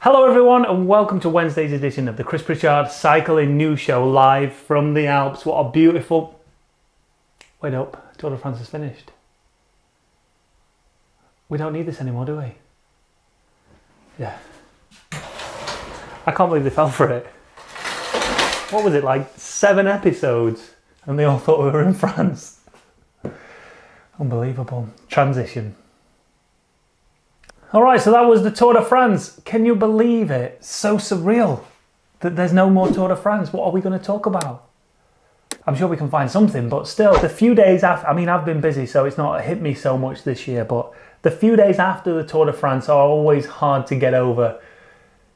Hello everyone and welcome to Wednesday's edition of the Chris Pritchard Cycling News Show live from the Alps. What a beautiful... Wait up, Tour de France is finished. We don't need this anymore, do we? Yeah. I can't believe they fell for it. What was it, like 7 episodes? And they all thought we were in France. Unbelievable. Transition. Alright, so that was the Tour de France. Can you believe it? So surreal that there's no more Tour de France. What are we going to talk about? I'm sure we can find something, but still, the few days after, I mean, I've been busy, so it's not hit me so much this year, but the few days after the Tour de France are always hard to get over.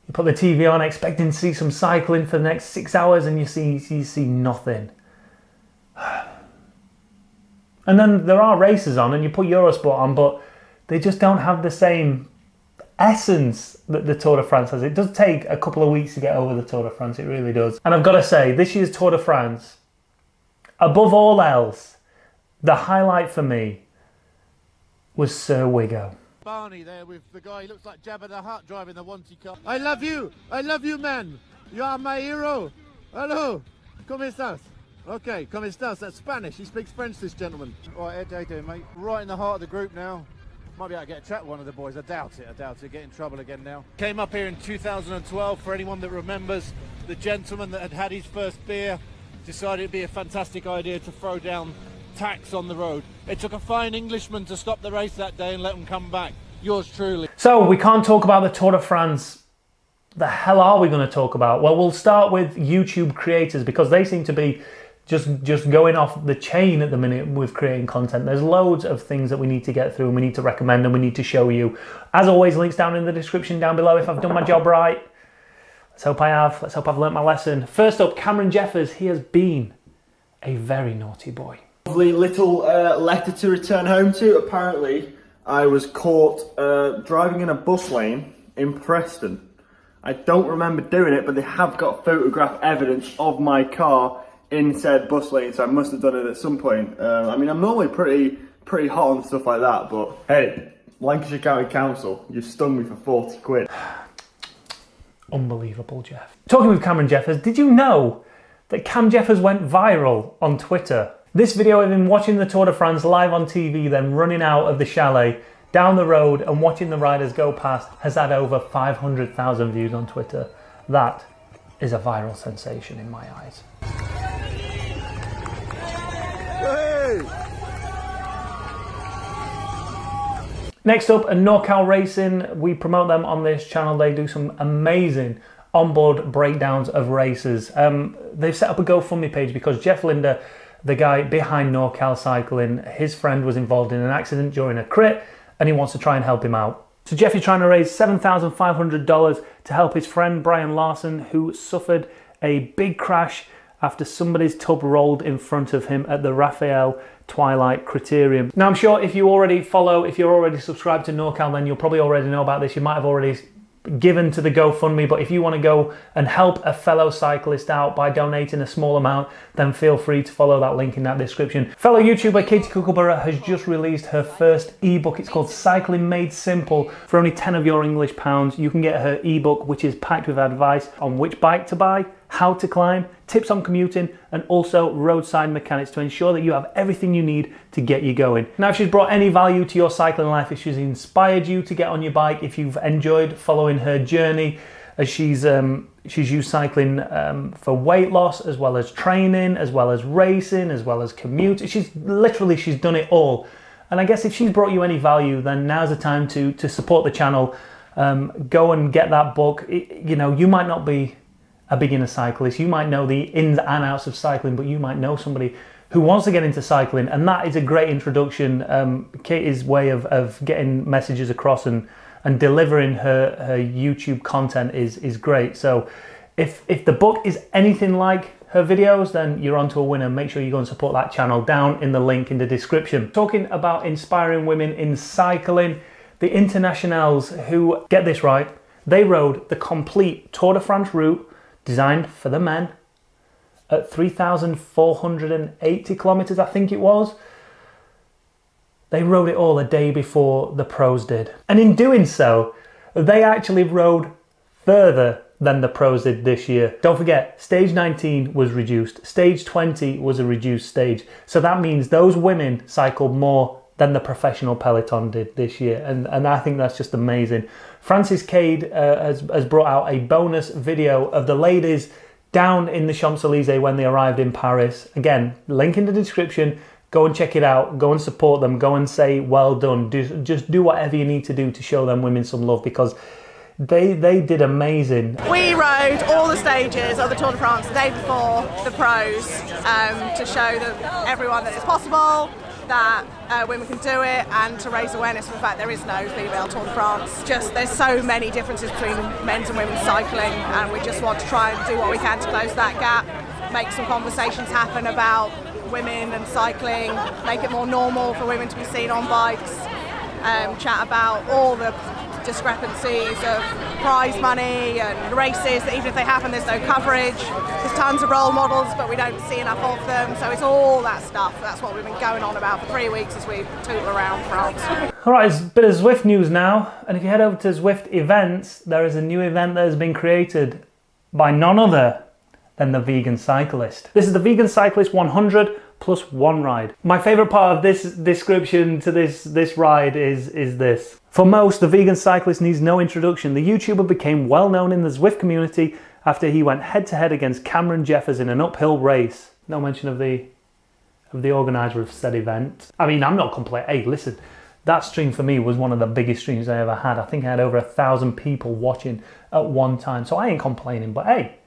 You put the TV on expecting to see some cycling for the next 6 hours and you see nothing. And then there are races on and you put Eurosport on, but they just don't have the same essence that the Tour de France has. It does take a couple of weeks to get over the Tour de France, it really does. And I've got to say, this year's Tour de France, above all else, the highlight for me was Sir Wiggo. Barney there with the guy, he looks like Jabba the Hutt driving the Wanty car. I love you, man. You are my hero. Hello, ¿cómo estás? Okay, ¿cómo estás? That's Spanish. He speaks French, this gentleman. All right, Ed, how you doing, mate? Right in the heart of the group now. Might be able to get a chat with one of the boys. I doubt it. Get in trouble again now. Came up here in 2012, for anyone that remembers, the gentleman that had had his first beer decided it'd be a fantastic idea to throw down Tacks on the road. It took a fine Englishman to stop the race that day and let them come back. Yours truly. So we can't talk about the Tour de France. The hell are we going to talk about? Well, we'll start with YouTube creators because they seem to be just going off the chain at the minute with creating content. There's loads of things that we need to get through and we need to recommend and we need to show you. As always, links down in the description down below if I've done my job right. Let's hope I have. Let's hope I've learnt my lesson. First up, Cameron Jeffers. He has been a very naughty boy. Lovely little letter to return home to. Apparently, I was caught driving in a bus lane in Preston. I don't remember doing it, but they have got photograph evidence of my car in said bus lane, so I must have done it at some point. I mean, I'm normally pretty hot on stuff like that, but hey, Lancashire County Council, you stung me for 40 quid. Unbelievable, Jeff. Talking with Cameron Jeffers, did you know that Cam Jeffers went viral on Twitter? This video of him watching the Tour de France live on TV, then running out of the chalet, down the road and watching the riders go past, has had over 500,000 views on Twitter. That is a viral sensation in my eyes. Hey! Next up, NorCal Racing. We promote them on this channel. They do some amazing onboard breakdowns of races. They've set up a GoFundMe page because Jeff Linder, the guy behind NorCal Cycling, his friend was involved in an accident during a crit and he wants to try and help him out. So Jeff is trying to raise $7,500 to help his friend Brian Larson, who suffered a big crash after somebody's tub rolled in front of him at the Raphael Twilight Criterium. Now I'm sure if you already follow, if you're already subscribed to NorCal, then you'll probably already know about this. You might have already given to the GoFundMe, but if you want to go and help a fellow cyclist out by donating a small amount, then feel free to follow that link in that description. Fellow YouTuber Katie Kookaburra has just released her first ebook. It's called Cycling Made Simple. For only 10 of your English pounds, you can get her ebook, which is packed with advice on which bike to buy, how to climb, tips on commuting, and also roadside mechanics to ensure that you have everything you need to get you going. Now, if she's brought any value to your cycling life, if she's inspired you to get on your bike, if you've enjoyed following her journey, as she's used cycling for weight loss, as well as training, as well as racing, as well as commute. She's done it all. And I guess if she's brought you any value, then now's the time to support the channel. Go and get that book. You know, you might not be a beginner cyclist, you might know the ins and outs of cycling, but you might know somebody who wants to get into cycling, and that is a great introduction. Katie's way of getting messages across and delivering her YouTube content is great. So if the book is anything like her videos, then you're onto a winner. Make sure you go and support that channel down in the link in the description. Talking about inspiring women in cycling, the Internationals, who, get this right, they rode the complete Tour de France route designed for the men at 3,480 kilometers, I think it was. They rode it all a day before the pros did. And in doing so, they actually rode further than the pros did this year. Don't forget, stage 19 was reduced. Stage 20 was a reduced stage. So that means those women cycled more than the professional peloton did this year. And I think that's just amazing. Francis Cade has brought out a bonus video of the ladies down in the Champs-Élysées when they arrived in Paris. Again, link in the description. Go and check it out. Go and support them. Go and say well done. Just do whatever you need to do to show them women some love, because they did amazing. We rode all the stages of the Tour de France the day before the pros to show everyone that it's possible, that women can do it, and to raise awareness for the fact there is no female Tour de France. Just there's so many differences between men's and women's cycling, and we just want to try and do what we can to close that gap, make some conversations happen about women and cycling, make it more normal for women to be seen on bikes, chat about all the discrepancies of prize money and races that even if they happen there's no coverage. There's tons of role models but we don't see enough of them, so it's all that stuff. That's what we've been going on about for 3 weeks as we tootle around France. Alright, it's a bit of Zwift news now, and if you head over to Zwift events, there is a new event that has been created by none other than the Vegan Cyclist. This is the Vegan Cyclist 100 plus one ride. My favourite part of this description to this ride is this. For most, the Vegan Cyclist needs no introduction. The YouTuber became well known in the Zwift community after he went head to head against Cameron Jeffers in an uphill race. No mention of the organiser of said event. I mean, I'm not complaining. Hey, listen, that stream for me was one of the biggest streams I ever had. I think I had over 1,000 people watching at one time, so I ain't complaining, but hey,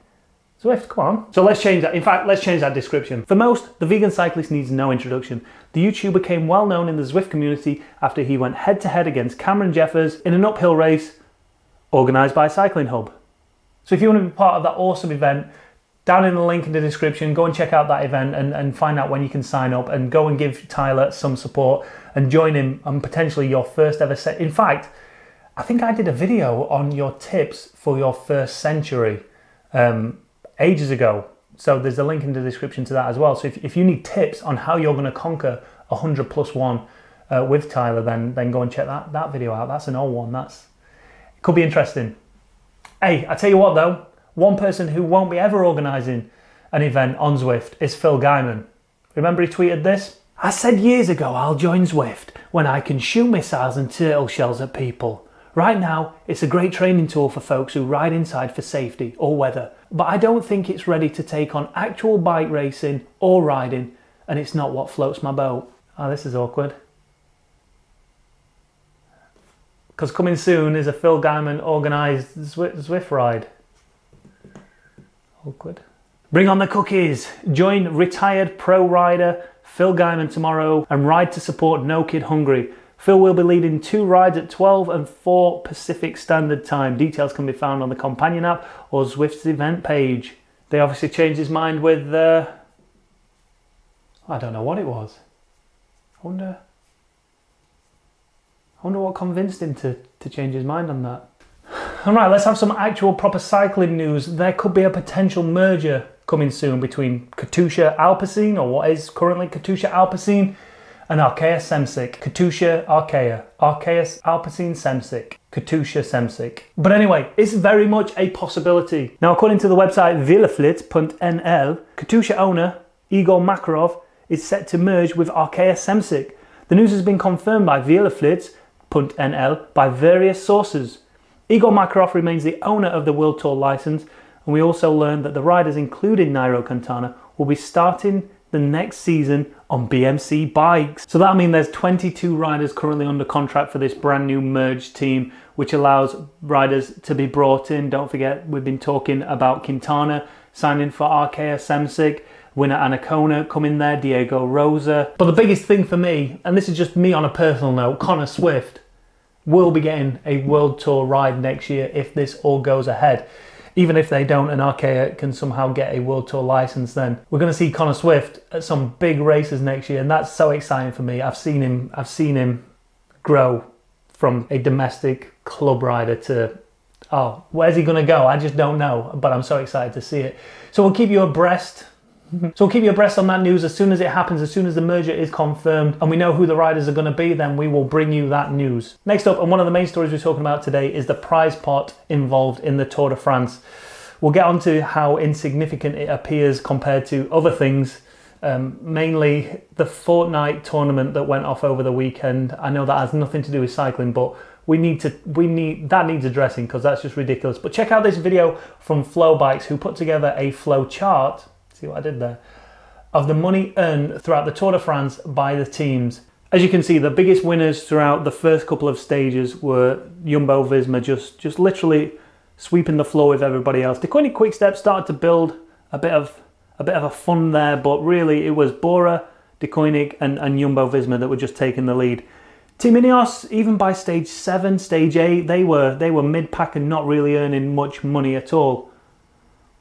Zwift, come on. So let's change that. In fact, let's change that description. For most, the Vegan Cyclist needs no introduction. The YouTuber became well known in the Zwift community after he went head to head against Cameron Jeffers in an uphill race organised by CyclingHub. So if you want to be part of that awesome event, down in the link in the description, go and check out that event and find out when you can sign up, and go and give Tyler some support and join him on potentially your first ever set. In fact, I think I did a video on your tips for your first century ages ago, so there's a link in the description to that as well. So if you need tips on how you're going to conquer 100 plus one with Tyler, then go and check that video out. That's an old one. It could be interesting. Hey, I tell you what though, one person who won't be ever organising an event on Zwift is Phil Gaimon. Remember he tweeted this? I said years ago I'll join Zwift when I can shoot missiles and turtle shells at people. Right now, it's a great training tool for folks who ride inside for safety or weather, but I don't think it's ready to take on actual bike racing or riding, and it's not what floats my boat. Oh, this is awkward. Because coming soon is a Phil Gaimon organised Zwift ride. Awkward. Bring on the cookies. Join retired pro rider Phil Gaimon tomorrow and ride to support No Kid Hungry. Phil will be leading 2 rides at 12 and 4 Pacific Standard Time. Details can be found on the companion app or Zwift's event page. They obviously changed his mind with, I don't know what it was. I wonder what convinced him to change his mind on that. Alright, let's have some actual proper cycling news. There could be a potential merger coming soon between Katusha Alpecin, or what is currently Katusha Alpecin, and Arkea Semsic. Katusha Arkea. Arkea Alpecin Semsic. Katusha Semsic. But anyway, it's very much a possibility. Now, according to the website Villaflit.nl, Katusha owner Igor Makarov is set to merge with Arkea Semsic. The news has been confirmed by Villaflit.nl by various sources. Igor Makarov remains the owner of the World Tour license, and we also learned that the riders, including Nairo Quintana, will be starting the next season on BMC bikes. So that'll mean there's 22 riders currently under contract for this brand new merged team, which allows riders to be brought in. Don't forget, we've been talking about Quintana signing for Arkea Semsic, winner Anacona coming there, Diego Rosa. But the biggest thing for me, and this is just me on a personal note, Connor Swift will be getting a World Tour ride next year if this all goes ahead. Even if they don't and Arkea can somehow get a World Tour license, then we're going to see Connor Swift at some big races next year, and that's so exciting for me. I've seen him grow from a domestic club rider to, oh, where's he going to go? I just don't know, but I'm so excited to see it. So we'll keep you abreast So we'll keep you abreast on that news as soon as it happens, as soon as the merger is confirmed and we know who the riders are going to be, then we will bring you that news. Next up, and one of the main stories we're talking about today, is the prize pot involved in the Tour de France. We'll get on to how insignificant it appears compared to other things, mainly the fortnight tournament that went off over the weekend. I know that has nothing to do with cycling, but that needs addressing because that's just ridiculous. But check out this video from Flow Bikes, who put together a flow chart, see what I did there, of the money earned throughout the Tour de France by the teams. As you can see, the biggest winners throughout the first couple of stages were Jumbo-Visma, just literally sweeping the floor with everybody else. The Quick-Step started to build a bit of a fun there, but really it was Bora, De Koenig and Jumbo-Visma that were just taking the lead. Team Ineos, even by stage 7, stage 8, they were mid-pack and not really earning much money at all.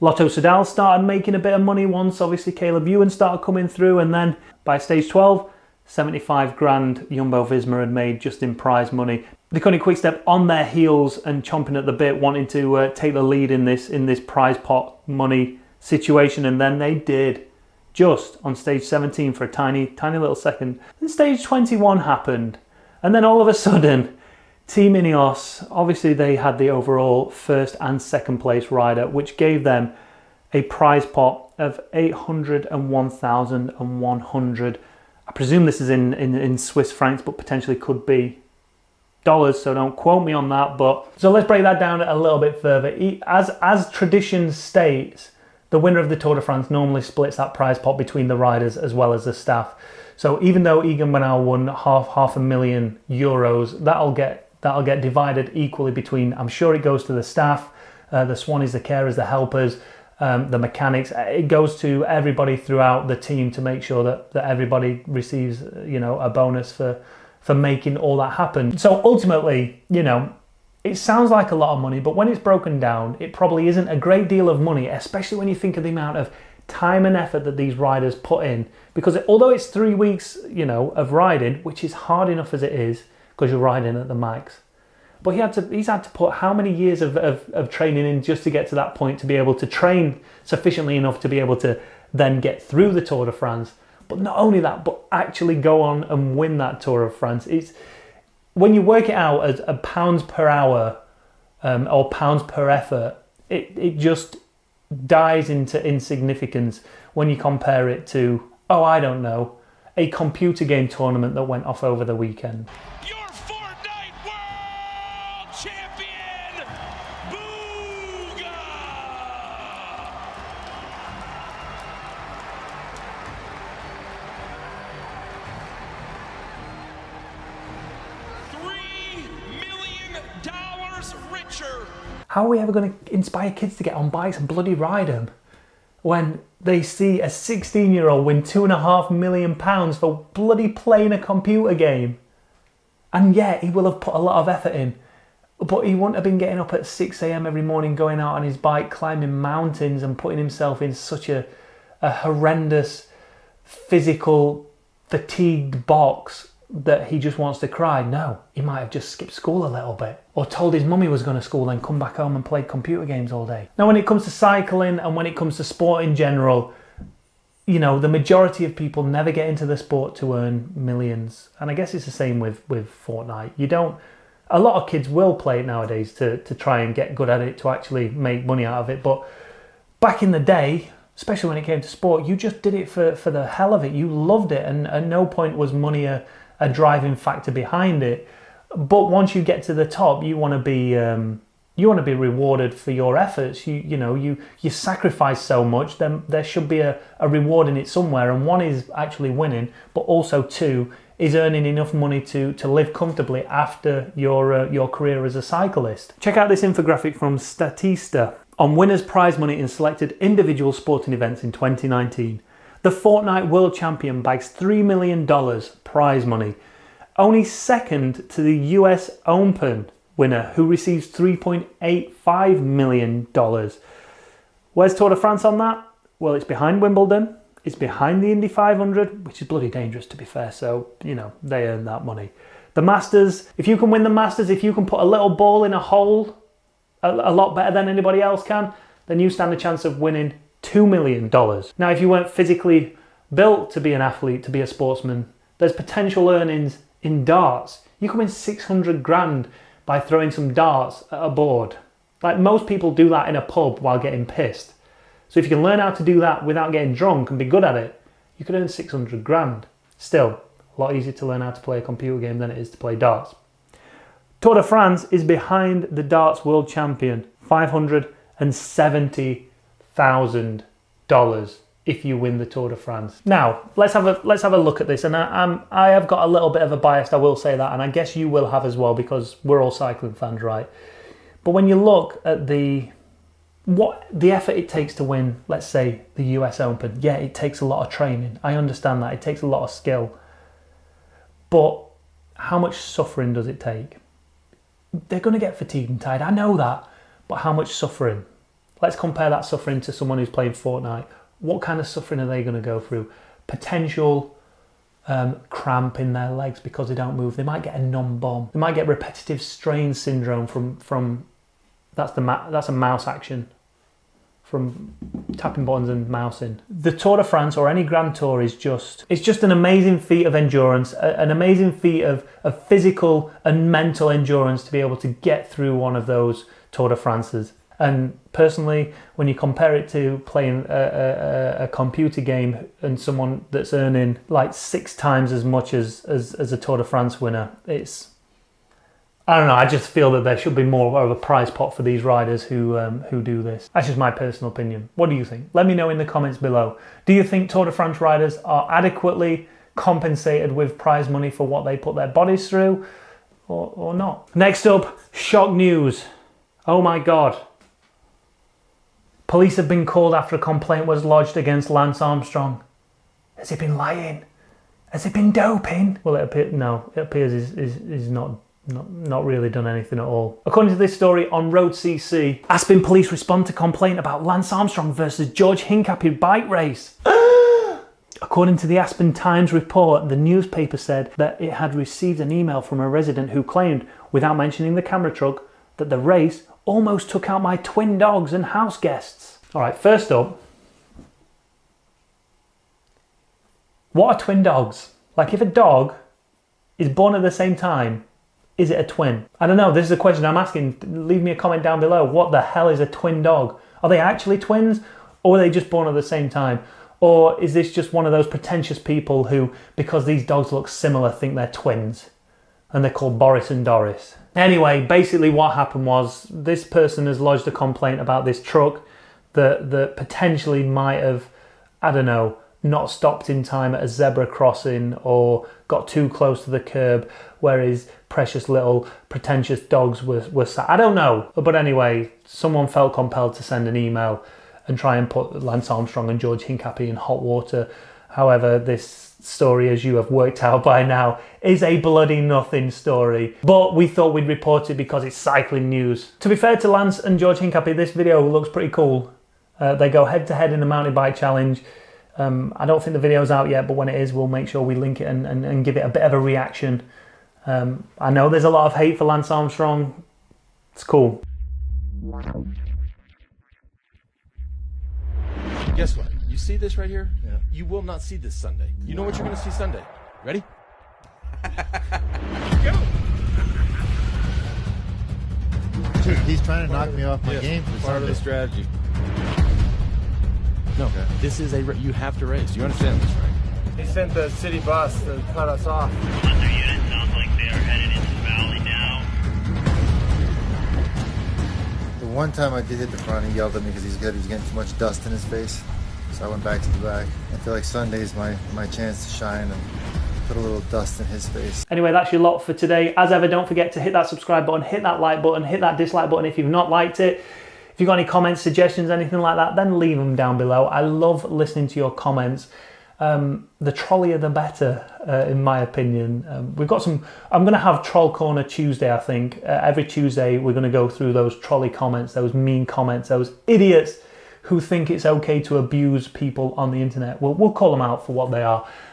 Lotto Soudal started making a bit of money once, obviously Caleb Ewan started coming through, and then by stage 12, 75 grand Jumbo-Visma had made just in prize money. The Koenig Quick-Step on their heels and chomping at the bit, wanting to take the lead in this prize pot money situation, and then they did, just on stage 17 for a tiny little second. Then stage 21 happened, and then all of a sudden, Team Ineos, obviously they had the overall first and second place rider, which gave them a prize pot of 801,100. I presume this is in Swiss francs, but potentially could be dollars, so don't quote me on that. But so let's break that down a little bit further. As tradition states, the winner of the Tour de France normally splits that prize pot between the riders as well as the staff. So even though Egan Bernal won half €500,000, that'll get divided equally between, I'm sure it goes to the staff, the Swannies, the carers, the helpers, the mechanics. It goes to everybody throughout the team to make sure that everybody receives, a bonus for making all that happen. So ultimately, it sounds like a lot of money, but when it's broken down, it probably isn't a great deal of money, especially when you think of the amount of time and effort that these riders put in. Because although it's 3 weeks, of riding, which is hard enough as it is, because you're riding at the max, but he's had to put how many years of training in just to get to that point, to be able to train sufficiently enough to be able to then get through the Tour de France. But not only that, but actually go on and win that Tour of France. It's, when you work it out as a pounds per hour or pounds per effort, it just dies into insignificance when you compare it to, I don't know, a computer game tournament that went off over the weekend. Your Fortnite World Champion, Booga! $3 million richer. How are we ever going to inspire kids to get on bikes and bloody ride them when they see a 16-year-old win £2.5 million for bloody playing a computer game? And yeah, he will have put a lot of effort in, but he wouldn't have been getting up at 6 a.m. every morning, going out on his bike, climbing mountains and putting himself in such a horrendous physical fatigued box that he just wants to cry. No, he might have just skipped school a little bit, or told his mum he was going to school, then come back home and play computer games all day. Now, when it comes to cycling and when it comes to sport in general, the majority of people never get into the sport to earn millions. And I guess it's the same with Fortnite. A lot of kids will play it nowadays to try and get good at it, to actually make money out of it. But back in the day, especially when it came to sport, you just did it for the hell of it. You loved it, and at no point was money a driving factor behind it. But once you get to the top, you want to be rewarded for your efforts. You sacrifice so much, then there should be a reward in it somewhere. And one is actually winning, but also two is earning enough money to live comfortably after your career as a cyclist. Check out this infographic from Statista on winners' prize money in selected individual sporting events in 2019. The Fortnite World Champion bags $3 million prize money, only second to the US Open winner, who receives $3.85 million. Where's Tour de France on that? Well, it's behind Wimbledon, it's behind the Indy 500, which is bloody dangerous to be fair, so, they earn that money. The Masters, if you can win the Masters, if you can put a little ball in a hole a lot better than anybody else can, then you stand a chance of winning $2 million. Now, if you weren't physically built to be an athlete, to be a sportsman, there's potential earnings in darts. You can win 600 grand by throwing some darts at a board. Like, most people do that in a pub while getting pissed. So if you can learn how to do that without getting drunk and be good at it, you could earn 600 grand. Still, a lot easier to learn how to play a computer game than it is to play darts. Tour de France is behind the darts world champion, $570,000 if you win the Tour de France. Now, let's have a look at this, and I have got a little bit of a bias, I will say that, and I guess you will have as well, because we're all cycling fans, right? But when you look at the effort it takes to win, let's say, the US Open, yeah, it takes a lot of training. I understand that. It takes a lot of skill. But how much suffering does it take? They're going to get fatigued and tired. I know that. But how much suffering? Let's compare that suffering to someone who's playing Fortnite. What kind of suffering are they going to go through? Potential cramp in their legs because they don't move. They might get a numb bum. They might get repetitive strain syndrome from that's a mouse action, from tapping buttons and mousing. The Tour de France or any Grand Tour is just an amazing feat of endurance, an amazing feat of physical and mental endurance to be able to get through one of those Tour de France's. And personally, when you compare it to playing a computer game and someone that's earning like 6 times as much as a Tour de France winner, I don't know, I just feel that there should be more of a prize pot for these riders who do this. That's just my personal opinion. What do you think? Let me know in the comments below. Do you think Tour de France riders are adequately compensated with prize money for what they put their bodies through, or not? Next up, shock news. Oh my God. Police have been called after a complaint was lodged against Lance Armstrong. Has he been lying? Has he been doping? Well, it appears he's not really done anything at all. According to this story on Road CC, Aspen police respond to complaint about Lance Armstrong versus George Hincapie bike race. According to the Aspen Times report, the newspaper said that it had received an email from a resident who claimed, without mentioning the camera truck, that the race almost took out my twin dogs and house guests. All right, first up, what are twin dogs? Like, if a dog is born at the same time, is it a twin? I don't know, this is a question I'm asking. Leave me a comment down below. What the hell is a twin dog? Are they actually twins, or were they just born at the same time? Or is this just one of those pretentious people who, because these dogs look similar, think they're twins? And they're called Boris and Doris. Anyway, basically what happened was this person has lodged a complaint about this truck that potentially might have, I don't know, not stopped in time at a zebra crossing or got too close to the curb where his precious little pretentious dogs were sat. I don't know. But anyway, someone felt compelled to send an email and try and put Lance Armstrong and George Hincapie in hot water. However, this story, as you have worked out by now, is a bloody nothing story. But we thought we'd report it because it's cycling news. To be fair to Lance and George Hincapie, this video looks pretty cool. They go head to head in the mountain bike challenge. I don't think the video's out yet, but when it is, we'll make sure we link it and give it a bit of a reaction. I know there's a lot of hate for Lance Armstrong. It's cool. Guess what? You see this right here? Yeah. You will not see this Sunday. You know what you're going to see Sunday. Ready? Go! Dude, he's trying to knock me off my game for part Sunday. of the strategy. No, okay. This is you have to race. You understand this, right? He sent the city bus to cut us off. Hunter unit sounds like they are headed into the valley now. The one time I did hit the front, he yelled at me because he was getting too much dust in his face. So I went back to the back. I feel like Sunday is my chance to shine and put a little dust in his face. Anyway, that's your lot for today. As ever, don't forget to hit that subscribe button, hit that like button, hit that dislike button if you've not liked it. If you've got any comments, suggestions, anything like that, then leave them down below. I love listening to your comments. The trollier the better, in my opinion. We've got some, I'm going to have Troll Corner Tuesday, I think. Every Tuesday we're going to go through those trolley comments, those mean comments, those idiots who think it's okay to abuse people on the internet. We'll call them out for what they are.